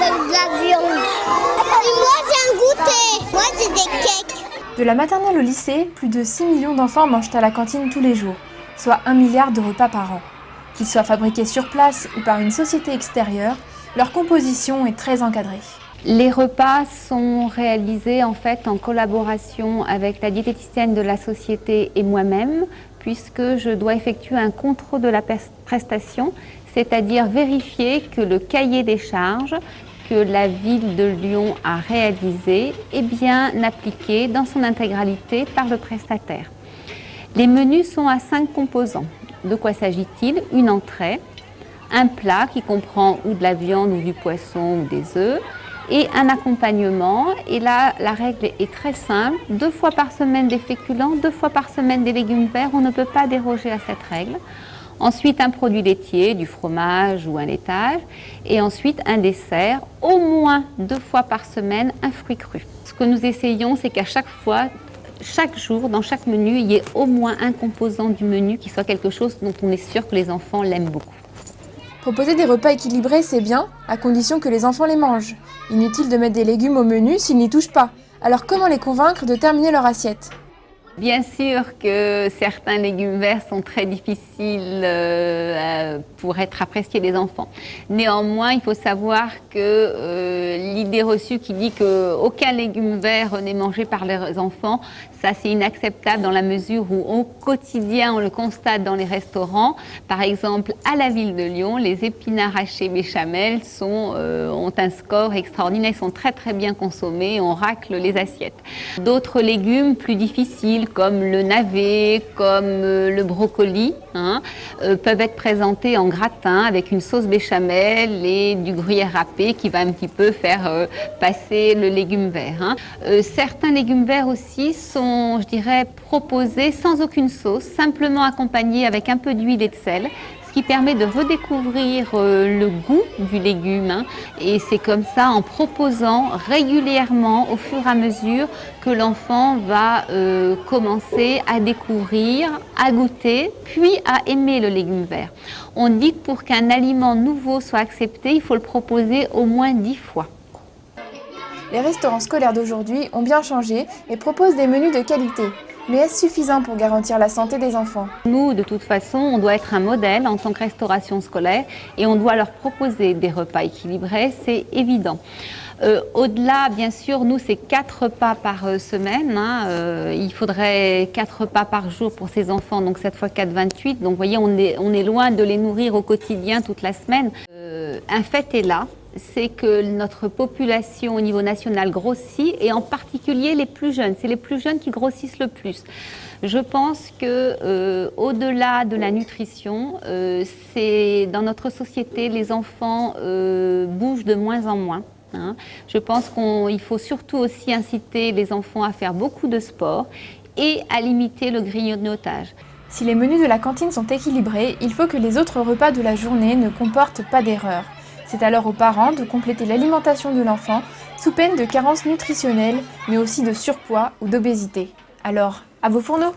de la viande. Et moi, c'est un goûter. Moi, c'est des cakes. De la maternelle au lycée, plus de 6 millions d'enfants mangent à la cantine tous les jours, soit 1 milliard de repas par an. Qu'ils soient fabriqués sur place ou par une société extérieure, leur composition est très encadrée. Les repas sont réalisés en fait en collaboration avec la diététicienne de la société et moi-même, puisque je dois effectuer un contrôle de la prestation, c'est-à-dire vérifier que le cahier des charges que la ville de Lyon a réalisé est bien appliqué dans son intégralité par le prestataire. Les menus sont à 5 composants. De quoi s'agit-il? Une entrée, un plat qui comprend ou de la viande ou du poisson ou des œufs, et un accompagnement. Et là, la règle est très simple. 2 fois par semaine des féculents, 2 fois par semaine des légumes verts. On ne peut pas déroger à cette règle. Ensuite, un produit laitier, du fromage ou un laitage. Et ensuite, un dessert, au moins 2 fois par semaine, un fruit cru. Ce que nous essayons, c'est qu'à chaque fois, chaque jour, dans chaque menu, il y ait au moins un composant du menu qui soit quelque chose dont on est sûr que les enfants l'aiment beaucoup. Proposer des repas équilibrés, c'est bien, à condition que les enfants les mangent. Inutile de mettre des légumes au menu s'ils n'y touchent pas. Alors comment les convaincre de terminer leur assiette ? Bien sûr que certains légumes verts sont très difficiles pour être appréciés des enfants. Néanmoins, il faut savoir que l'idée reçue qui dit qu'aucun légume vert n'est mangé par les enfants, ça c'est inacceptable dans la mesure où au quotidien on le constate dans les restaurants. Par exemple, à la ville de Lyon, les épinards hachés béchamel ont un score extraordinaire, ils sont très très bien consommés, on racle les assiettes. D'autres légumes plus difficiles comme le navet, comme le brocoli, peuvent être présentés en gratin avec une sauce béchamel et du gruyère râpé qui va un petit peu faire passer le légume vert. Certains légumes verts aussi sont, je dirais, proposés sans aucune sauce, simplement accompagnés avec un peu d'huile et de sel, ce qui permet de redécouvrir le goût du légume. Et c'est comme ça, en proposant régulièrement, au fur et à mesure, que l'enfant va commencer à découvrir, à goûter, puis à aimer le légume vert. On dit que pour qu'un aliment nouveau soit accepté, il faut le proposer au moins 10 fois. Les restaurants scolaires d'aujourd'hui ont bien changé et proposent des menus de qualité. Mais est-ce suffisant pour garantir la santé des enfants ? Nous, de toute façon, on doit être un modèle en tant que restauration scolaire et on doit leur proposer des repas équilibrés, c'est évident. Au-delà, bien sûr, nous, c'est 4 repas par semaine. Il faudrait 4 repas par jour pour ces enfants, donc 7 x 4, 28. Donc, vous voyez, on est loin de les nourrir au quotidien toute la semaine. Un fait est là, c'est que notre population au niveau national grossit, et en particulier les plus jeunes. C'est les plus jeunes qui grossissent le plus. Je pense que au-delà de la nutrition, c'est dans notre société, les enfants bougent de moins en moins. Je pense qu'il faut surtout aussi inciter les enfants à faire beaucoup de sport et à limiter le grignotage. Si les menus de la cantine sont équilibrés, il faut que les autres repas de la journée ne comportent pas d'erreurs. C'est alors aux parents de compléter l'alimentation de l'enfant sous peine de carences nutritionnelles, mais aussi de surpoids ou d'obésité. Alors, à vos fourneaux!